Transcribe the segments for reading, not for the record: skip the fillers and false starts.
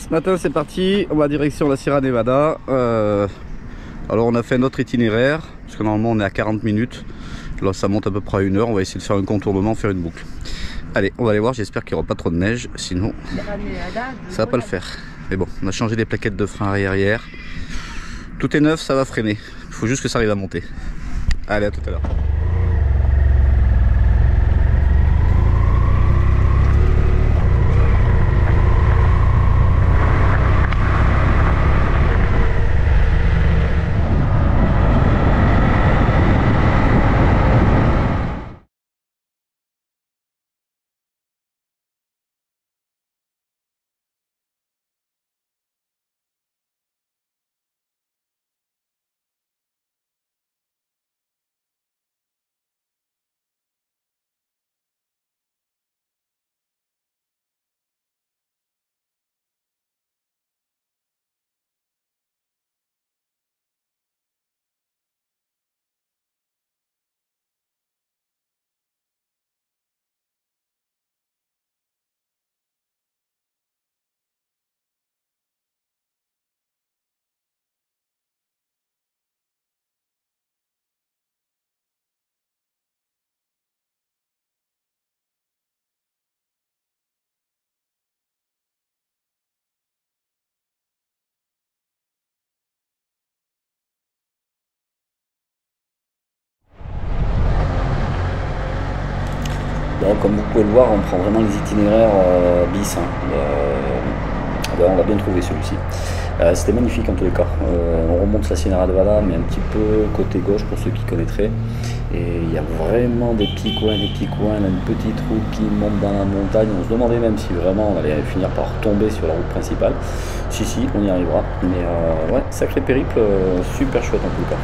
Ce matin c'est parti, on va direction la Sierra Nevada. Alors on a fait notre itinéraire, parce que normalement on est à 40 minutes. Là ça monte à peu près à 1 heure, on va essayer de faire un contournement, faire une boucle. Allez, on va aller voir, j'espère qu'il n'y aura pas trop de neige, sinon ça va pas le faire. Mais bon, on a changé les plaquettes de frein arrière. Tout est neuf, ça va freiner. Il faut juste que ça arrive à monter. Allez, à tout à l'heure. Bon, comme vous pouvez le voir, on prend vraiment les itinéraires bis. On l'a bien trouvé celui-ci. C'était magnifique en tous les cas. On remonte la Sierra Nevada, mais un petit peu côté gauche pour ceux qui connaîtraient. Et il y a vraiment des petits coins, là, une petite route qui monte dans la montagne. On se demandait même si vraiment on allait finir par tomber sur la route principale. Si, on y arrivera. Mais ouais, sacré périple, super chouette en tout cas.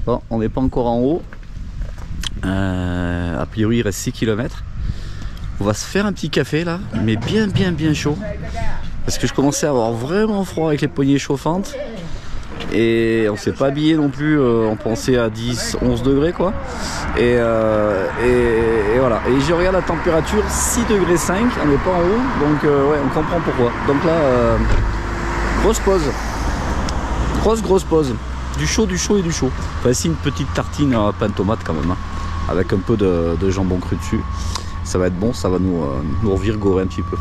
Bon, on n'est pas encore en haut. A priori, il reste 6 km. On va se faire un petit café là, mais bien chaud. Parce que je commençais à avoir vraiment froid avec les poignées chauffantes. Et on s'est pas habillé non plus, on pensait à 10-11 degrés quoi. Et voilà. Et je regarde la température, 6,5 degrés, on n'est pas en haut. Donc ouais, on comprend pourquoi. Donc là, grosse pause. Grosse pause. Du chaud et du chaud. Enfin, ici une petite tartine à pain de tomate quand même, hein, avec un peu de jambon cru dessus. Ça va être bon, ça va nous revigorer un petit peu.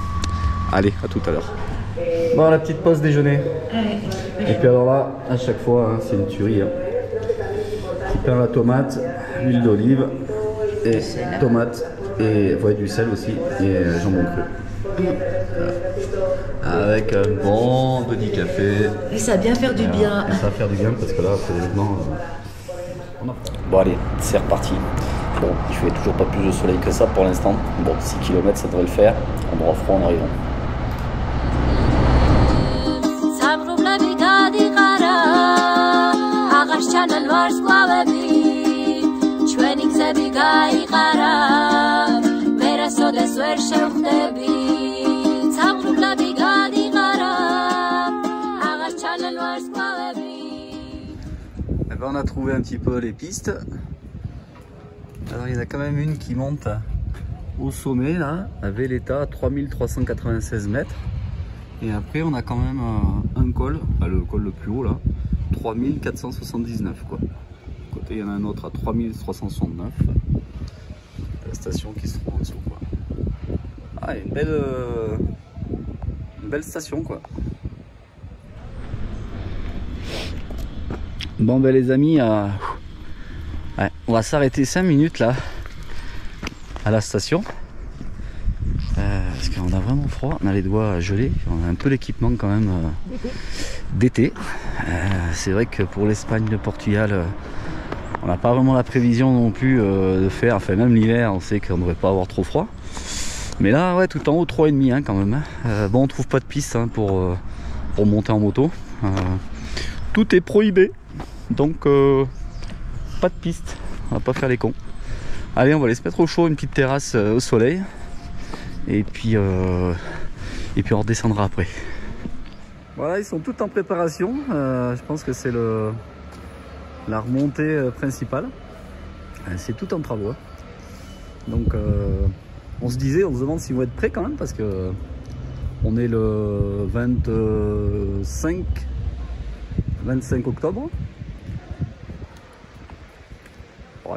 Allez, à tout à l'heure. Bon, la petite pause déjeuner. Et puis alors là, à chaque fois, hein, c'est une tuerie. Hein. Petit pain à la tomate, huile d'olive, et tomate, et ouais, du sel aussi, et jambon cru. Voilà. Avec un bon petit café. Et ça va bien faire du bien. Et ça va faire du bien parce que là, sérieusement, Bon allez, c'est reparti. Bon, il fait toujours pas plus de soleil que ça pour l'instant. Bon, 6 km ça devrait le faire. On aura froid en arrivant. Channel ben, on a trouvé un petit peu les pistes. Alors il y en a quand même une qui monte au sommet là, à Véleta, à 3396 mètres. Et après on a quand même un col, enfin, le col le plus haut là, 3479 quoi. À côté il y en a un autre à 3369. La station qui se trouve en dessous quoi. Ah, une belle station quoi. Bon ben les amis, ouais, on va s'arrêter 5 minutes là à la station parce qu'on a vraiment froid, on a les doigts gelés, on a un peu l'équipement quand même d'été. C'est vrai que pour l'Espagne, le Portugal, on n'a pas vraiment la prévision non plus de faire, enfin même l'hiver on sait qu'on ne devrait pas avoir trop froid. Mais là ouais, tout en haut 3,5 hein, quand même. Bon on trouve pas de piste hein, pour monter en moto. Tout est prohibé. Donc pas de piste, on va pas faire les cons. Allez, on va aller se mettre au chaud, une petite terrasse au soleil. Et puis on redescendra après. Voilà, ils sont tous en préparation. Je pense que c'est la remontée principale. C'est tout en travaux. Donc on se demande s'ils vont être prêts quand même parce que on est le 25 octobre.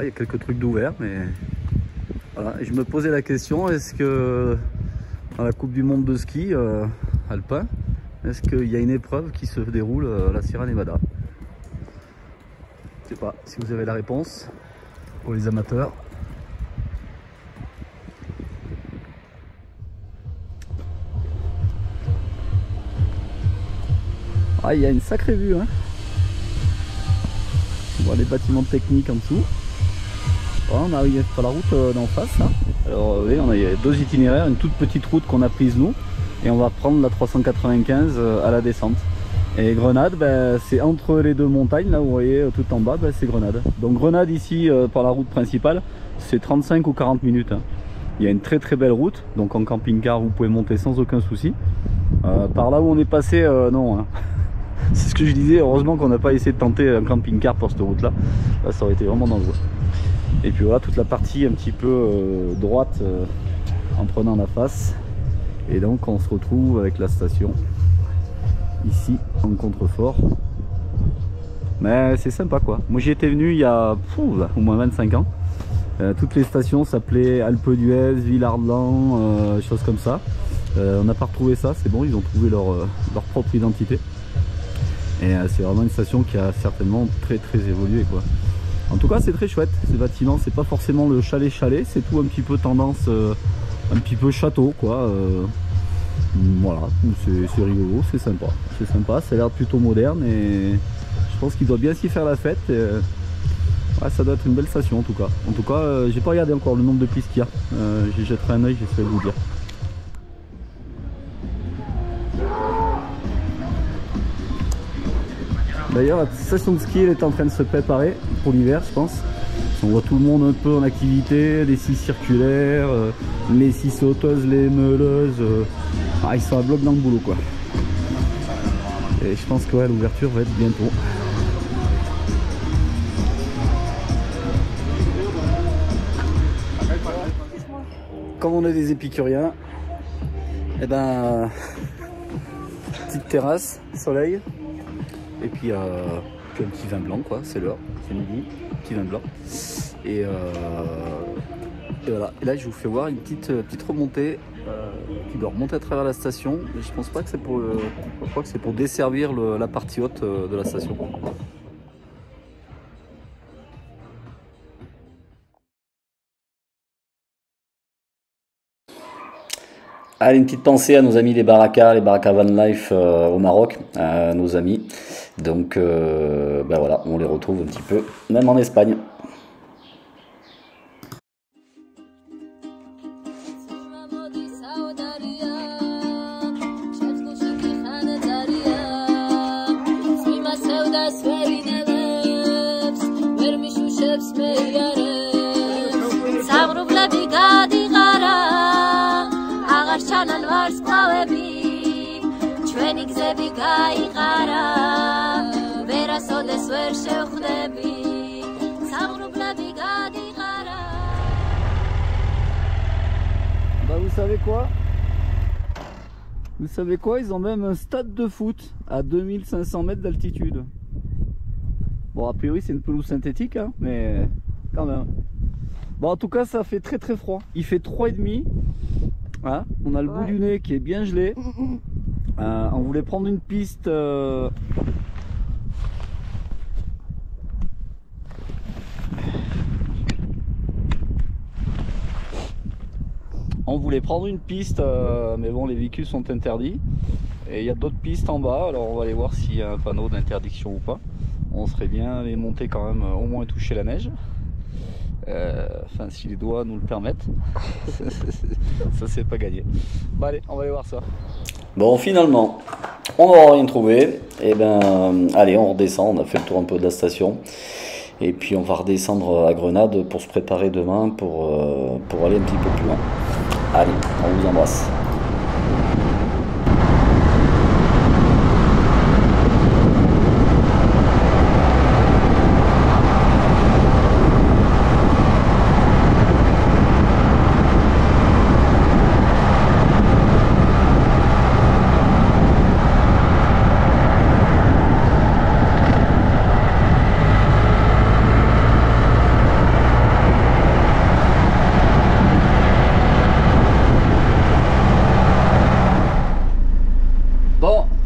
Il y a quelques trucs d'ouvert, mais voilà. Et je me posais la question, est-ce que dans la Coupe du Monde de ski alpin, est-ce qu'il y a une épreuve qui se déroule à la Sierra Nevada? Je sais pas si vous avez la réponse pour les amateurs. Ah, il y a une sacrée vue hein. On voit les bâtiments techniques en dessous. Voilà, on arrive sur la route d'en face là. Alors oui, il y a deux itinéraires, une toute petite route qu'on a prise nous et on va prendre la 395 à la descente. Et Grenade, ben, c'est entre les deux montagnes là, vous voyez tout en bas, ben, c'est Grenade. Donc Grenade ici par la route principale, c'est 35 ou 40 minutes. Hein. Il y a une très belle route, donc en camping-car vous pouvez monter sans aucun souci. Par là où on est passé, non. Hein. C'est ce que je disais, heureusement qu'on n'a pas essayé de tenter un camping-car pour cette route là. Là ça aurait été vraiment dangereux. Et puis voilà, toute la partie un petit peu droite en prenant la face. Et donc on se retrouve avec la station ici en contrefort. Mais c'est sympa quoi. Moi j'y étais venu il y a au moins 25 ans. Toutes les stations s'appelaient Alpe d'Huez, Villard-de-Lans, choses comme ça. On n'a pas retrouvé ça, c'est bon, ils ont trouvé leur propre identité. Et c'est vraiment une station qui a certainement très évolué quoi. En tout cas c'est très chouette ces bâtiments, c'est pas forcément le chalet, c'est tout un petit peu tendance, un petit peu château quoi. Voilà, c'est rigolo, c'est sympa, ça a l'air plutôt moderne et je pense qu'il doit bien s'y faire la fête. Ouais, ça doit être une belle station en tout cas. En tout cas, j'ai pas regardé encore le nombre de pistes qu'il y a, j'y jetterai un oeil, j'essaierai de vous dire. D'ailleurs la station de ski elle est en train de se préparer pour l'hiver je pense. On voit tout le monde un peu en activité, les scies circulaires, les scies sauteuses, les meuleuses. Ils sont à bloc dans le boulot quoi. Et je pense que ouais, l'ouverture va être bientôt. Comme on est des épicuriens, et ben petite terrasse, soleil. Et puis un petit vin blanc quoi, c'est l'heure, c'est midi, petit vin blanc. Et voilà, et là je vous fais voir une petite remontée qui doit remonter à travers la station. Mais je pense pas que c'est pour, je crois que c'est pour desservir la partie haute de la station. Allez, une petite pensée à nos amis des Baraka, les Baraka Van Life au Maroc, à nos amis. Donc ben voilà, on les retrouve un petit peu, même en Espagne. Bah vous savez quoi? Vous savez quoi? Ils ont même un stade de foot à 2500 mètres d'altitude. Bon, a priori c'est une pelouse synthétique, hein, mais quand même. Bon, en tout cas ça fait très très froid. Il fait 3,5. Hein, on a le bout du nez qui est bien gelé. On voulait prendre une piste mais bon, les véhicules sont interdits et il y a d'autres pistes en bas, alors on va aller voir s'il y a un panneau d'interdiction ou pas. On serait bien les monter quand même, au moins toucher la neige, enfin si les doigts nous le permettent. Ça c'est pas gagné. Bon allez, on va aller voir ça. Bon, finalement on n'aura rien trouvé, et ben allez, on redescend. On a fait le tour un peu de la station et puis on va redescendre à Grenade pour se préparer demain pour aller un petit peu plus loin. Allez, on vous embrasse.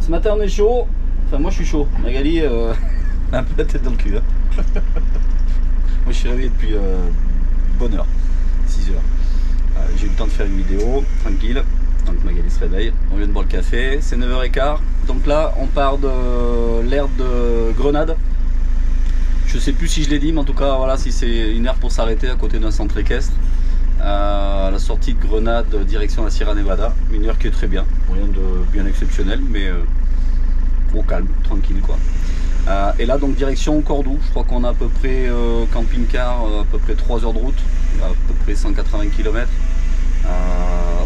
Ce matin on est chaud, enfin moi je suis chaud, Magali un peu la tête dans le cul. Hein. Moi je suis réveillé depuis bonne heure, 6 heures. J'ai eu le temps de faire une vidéo, tranquille, donc Magali se réveille, on vient de boire le café, c'est 9h15, donc là on part de l'aire de Grenade. Je sais plus si je l'ai dit, mais en tout cas voilà, si c'est une aire pour s'arrêter à côté d'un centre équestre. À la sortie de Grenade, direction la Sierra Nevada, une heure qui est très bien, rien de bien exceptionnel, mais au calme, tranquille quoi. Et là donc direction Cordoue, je crois qu'on a à peu près camping-car, à peu près 3 heures de route, à peu près 180 km.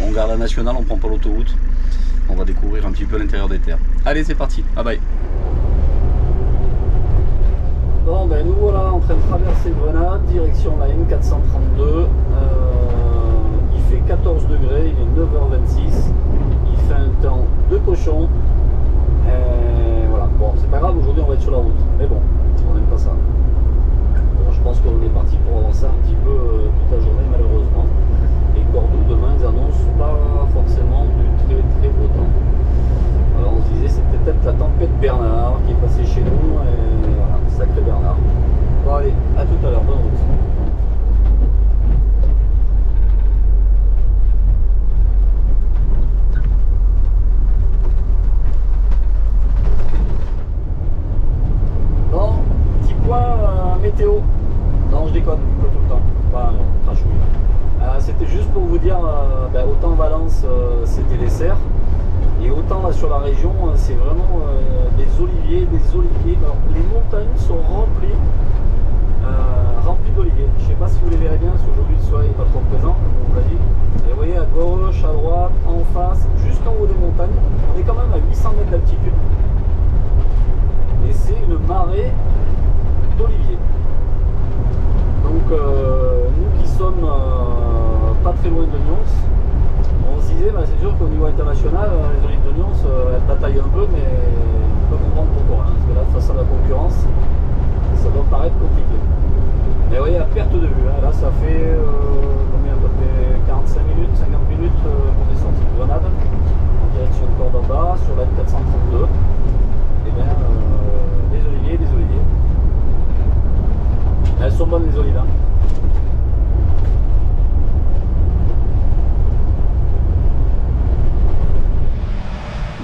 On garde la nationale, on prend pas l'autoroute, on va découvrir un petit peu l'intérieur des terres. Allez c'est parti, bye bye. Bon ben nous voilà en train de traverser Grenade, direction la M432, il fait 14 degrés, il est 9h26, il fait un temps de cochon, voilà, bon c'est pas grave, aujourd'hui on va être sur la route, mais bon, on n'aime pas ça. Bon, je pense qu'on est parti pour avancer un petit peu toute la journée malheureusement, et Cordoue demain ils annoncent pas forcément du très très beau temps. Alors on se disait c'était peut-être la tempête Bernard qui est passée chez nous, et voilà, sacré Bernard. Bon allez, à tout à l'heure, bonne route. Bon, petit point météo. Non je déconne, pas tout le temps. Enfin non, crachouille. C'était juste pour vous dire, autant Valence c'était les serres. Et autant là sur la région, c'est vraiment des oliviers. Alors, les montagnes sont remplies d'oliviers. Je ne sais pas si vous les verrez bien, parce qu'aujourd'hui le soleil n'est pas trop présent, comme on vous l'a dit. Et vous voyez à gauche, à droite, en face, jusqu'en haut des montagnes, on est quand même à 800 mètres d'altitude. Et c'est une marée d'oliviers. Donc nous qui sommes pas très loin de Nyons, on se disait, c'est sûr qu'au niveau international, les olives de Nyons, elles bataillent un peu, mais on peut comprendre pourquoi. Hein, parce que là, face à la concurrence, ça doit paraître compliqué. Mais vous voyez, à perte de vue, hein, là, ça fait combien, à peu près 45 minutes, 50 minutes qu'on est sorti de Grenade, en direction de Cordoba, sur la 432. Et bien, des oliviers. Elles sont bonnes, les olives. Hein.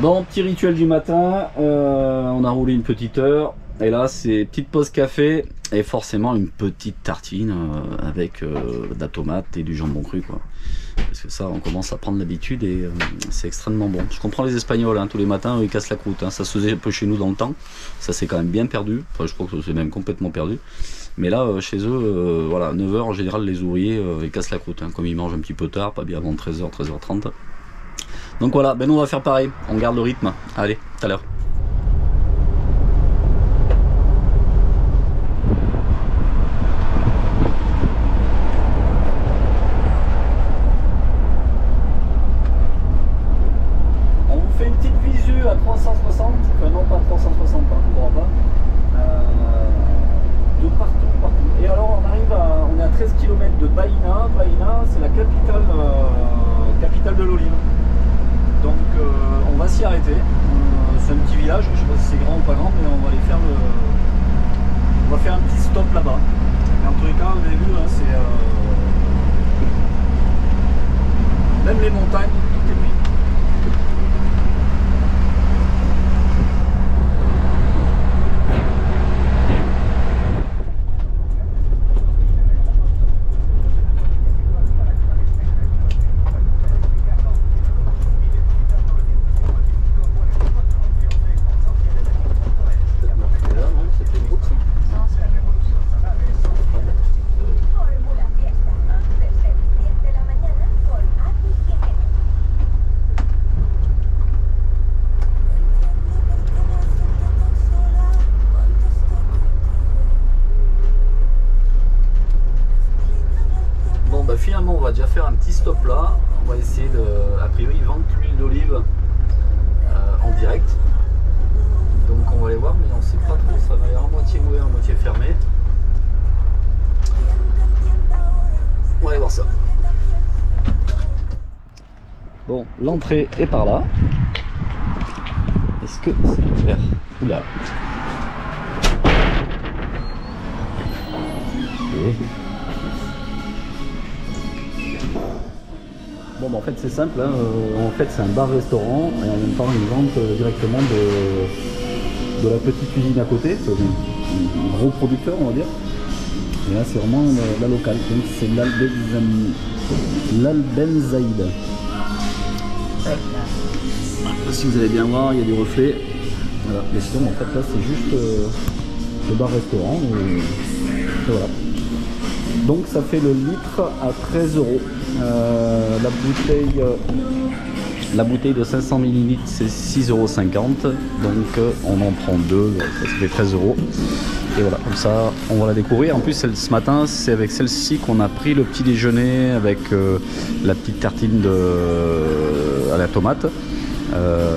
Bon, petit rituel du matin, on a roulé une petite heure et là c'est petite pause café et forcément une petite tartine avec de la tomate et du jambon cru quoi. Parce que ça on commence à prendre l'habitude et c'est extrêmement bon. Je comprends les Espagnols, hein, tous les matins ils cassent la croûte, hein. Ça se faisait un peu chez nous dans le temps, ça c'est quand même bien perdu, enfin je crois que c'est même complètement perdu. Mais là chez eux, voilà, 9h en général les ouvriers ils cassent la croûte, hein, comme ils mangent un petit peu tard, pas bien avant 13h, 13h30. Donc voilà, ben nous on va faire pareil, on garde le rythme. Allez, tout à l'heure. arrêté. C'est un petit village, je sais pas si c'est grand ou pas grand, mais on va aller faire on va faire un petit stop là-bas. Mais en tous les cas, vous avez vu, hein, c'est même les montagnes, tout est pris. Finalement on va déjà faire un petit stop là, on va essayer de, a priori ils vendent l'huile d'olive en direct, donc on va aller voir, mais on sait pas trop, ça va aller à moitié ouvert, à moitié fermé. On va aller voir ça. Bon, l'entrée est par là. Est-ce que c'est ouvert? Oula. Okay. Bon, bah en fait c'est simple, hein. En fait c'est un bar-restaurant et en même temps ils vendent directement de la petite cuisine à côté, c'est un gros producteur on va dire. Et là c'est vraiment la locale, donc c'est l'Albenzaïd. Si vous allez bien voir, il y a des reflets. Voilà. Mais sinon en fait là c'est juste le bar-restaurant et voilà. Donc ça fait le litre à 13 €. La bouteille de 500 ml c'est 6,50 €. Donc on en prend deux, ça fait 13 €. Et voilà, comme ça on va la découvrir. En plus ce matin c'est avec celle-ci qu'on a pris le petit déjeuner avec la petite tartine à la tomate.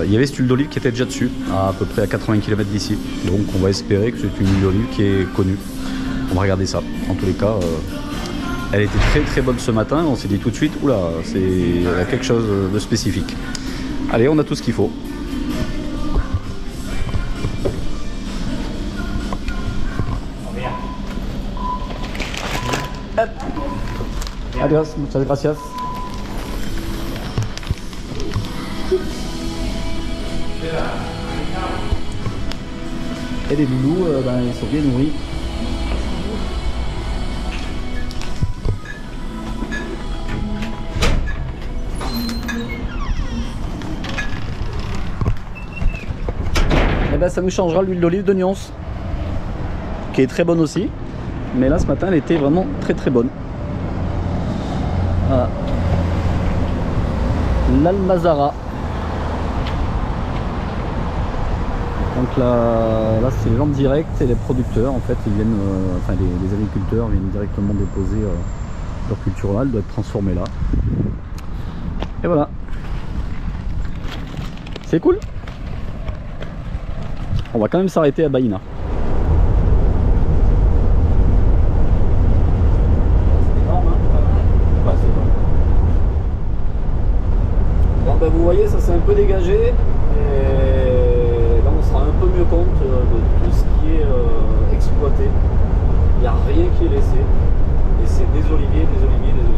Il y avait cette huile d'olive qui était déjà dessus, à peu près à 80 km d'ici. Donc on va espérer que c'est une huile d'olive qui est connue. On va regarder ça. En tous les cas, elle était très très bonne ce matin. On s'est dit tout de suite, oula, c'est quelque chose de spécifique. Allez, on a tout ce qu'il faut. Adios, muchas gracias. Et les loulous, ils sont bien nourris. Et ben ça nous changera l'huile d'olive de Nyons, qui est très bonne aussi. Mais là ce matin elle était vraiment très très bonne. Voilà. L'Almazara. Donc là c'est les ventes directes et les producteurs en fait ils viennent, enfin les agriculteurs viennent directement déposer leur culture là, elle doit être transformée là. Et voilà. C'est cool. On va quand même s'arrêter à Baïna. C'est énorme, hein. Ouais, c'est énorme. Bon, ben, vous voyez, ça s'est un peu dégagé. Et là, on se rend un peu mieux compte de tout ce qui est exploité. Il n'y a rien qui est laissé. Et c'est des oliviers, des oliviers, des oliviers.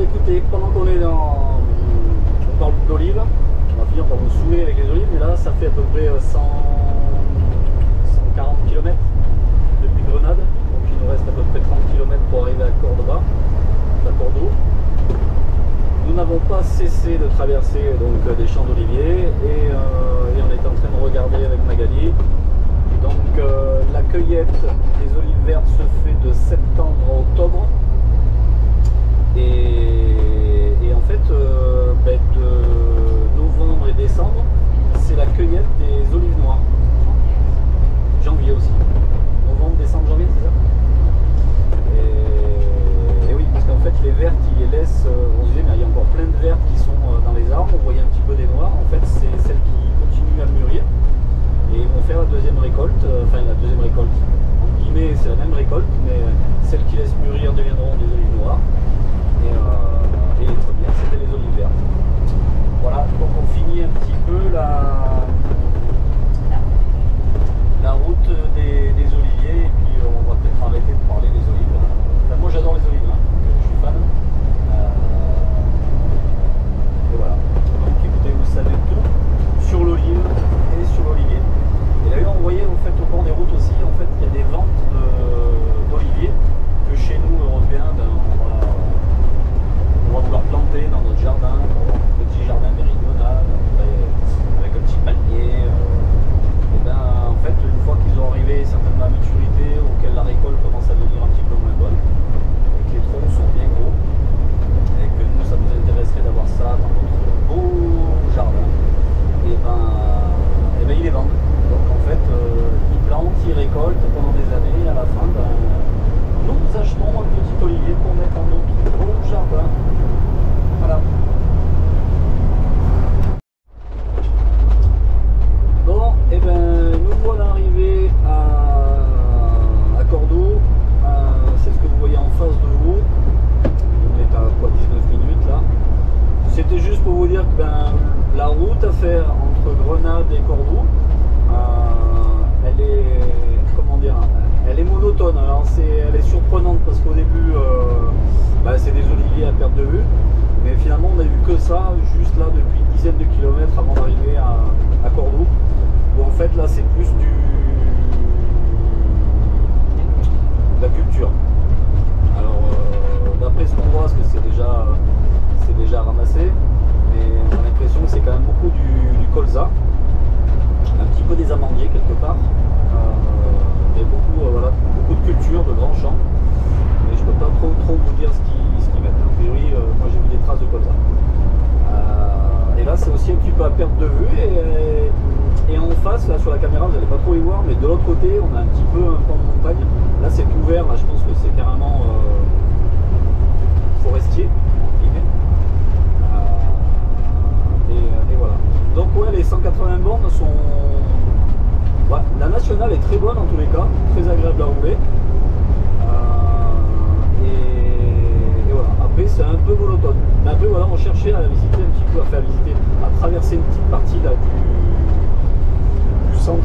Écoutez, pendant qu'on est on parle d'olives, on va finir par vous saouler avec les olives, mais là ça fait à peu près 140 km depuis Grenade, donc il nous reste à peu près 30 km pour arriver à Cordoba, à Cordoue. Nous n'avons pas cessé de traverser donc des champs d'oliviers et on est en train de regarder avec Magali. Donc la cueillette des olives vertes se fait de septembre à octobre. Et en fait, de novembre et décembre, c'est la cueillette des olives noires. Janvier aussi. Novembre, décembre, janvier, c'est ça? Et oui, parce qu'en fait, les vertes, ils les laissent, on se dit, mais il y a encore plein de vertes qui sont dans les arbres. récolte, enfin la deuxième récolte, en guillemets c'est la même récolte, mais celles qui laissent mûrir deviendront des olives noires, et les premières c'était les olives vertes. Voilà, donc on finit un petit peu la route des oliviers, et puis on va peut-être arrêter de parler des olives. Enfin, moi j'adore les olives, donc je suis fan. Et voilà, donc écoutez, vous savez tout sur l'olive et sur l'olivier. Et d'ailleurs on voyait en fait au bord des routes aussi, en fait il y a des ventes d'oliviers que chez nous Européens, on va vouloir planter dans notre jardin, un petit jardin méridional avec un petit palmier. Et ben, en fait, une fois qu'ils ont arrivé certainement à maturité, auquel la récolte commence à devenir un petit peu moins bonne, et que les troncs sont bien gros, et que nous, ça nous intéresserait d'avoir ça dans notre beau jardin, et ben ils les vendent. Donc en fait, ils plantent, ils récoltent pendant des années, et à la fin, ben, nous achetons un petit olivier pour mettre dans notre beau jardin. Voilà. Bon, et ben nous voilà arrivés à Cordoue. C'est ce que vous voyez en face de vous. On est à quoi, 19 minutes là. C'était juste pour vous dire que la route à faire entre Grenade et Cordoue, elle est, comment dire, elle est monotone. Alors elle est surprenante parce qu'au début c'est des oliviers à perte de vue, mais finalement on a vu que ça juste là depuis une dizaine de kilomètres avant d'arriver à Cordoue, où en fait là c'est plus de la culture. Alors d'après ce qu'on voit, parce que c'est déjà ramassé, mais on a l'impression que c'est quand même beaucoup du colza, un petit peu des amandiers quelque part, et beaucoup de culture, de grands champs, mais je peux pas trop vous dire ce qu'ils mettent. A priori, moi j'ai vu des traces de colza. Et là c'est aussi un petit peu à perte de vue, et en face, là sur la caméra vous n'allez pas trop y voir, mais de l'autre côté on a un petit peu un pan de montagne. Là c'est ouvert, là je pense que c'est carrément forestier, entre guillemets. Et voilà. Donc ouais, les 180 bornes sont... Ouais, la nationale est très bonne en tous les cas, très agréable à rouler. Et voilà, après c'est un peu monotone. Mais après voilà, on cherchait à visiter un petit peu, à traverser une petite partie là, du centre,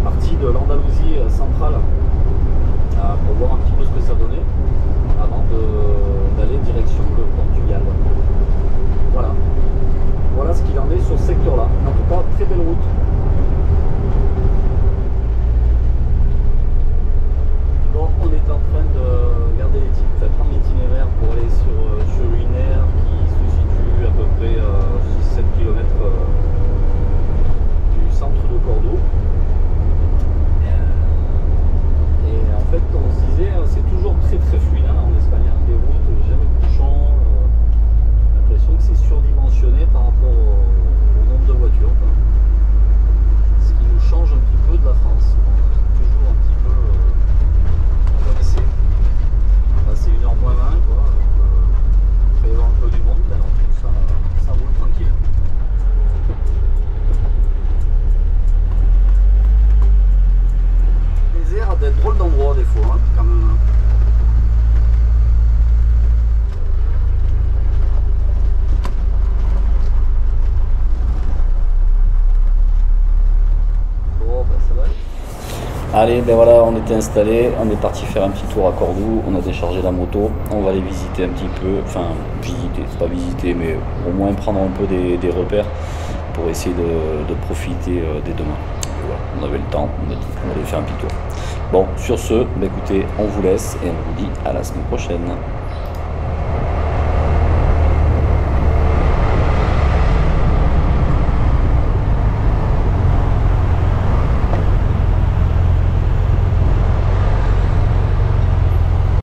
partie de l'Andalousie centrale, pour voir un petit peu ce que ça donnait, avant d'aller direction le Portugal. Voilà ce qu'il en est sur ce secteur là. En tout cas, très belle route. Bon, on est en train de prendre l'itinéraire pour aller sur une aire qui se situe à peu près 6-7 km du centre de Cordoue. Et en fait, on se disait, c'est toujours très très fluide en Espagne, des routes, jamais de bouchons. L'impression que c'est surdimensionné par rapport au nombre de voitures, quoi. Ce qui nous change un petit peu de la France. Toujours un petit peu connaissez. C'est 1h moins 20 quoi. Il va y avoir un peu du monde, alors ça roule tranquille. Les airs d'être drôles d'endroit des fois, quand même. Allez, ben voilà, on était installé, on est parti faire un petit tour à Cordoue, on a déchargé la moto, on va aller visiter un petit peu, enfin visiter, c'est pas visiter, mais au moins prendre un peu des repères pour essayer de profiter des demain. Et voilà, on avait le temps, on a dit qu'on allait faire un petit tour. Bon, sur ce, ben écoutez, on vous laisse et on vous dit à la semaine prochaine.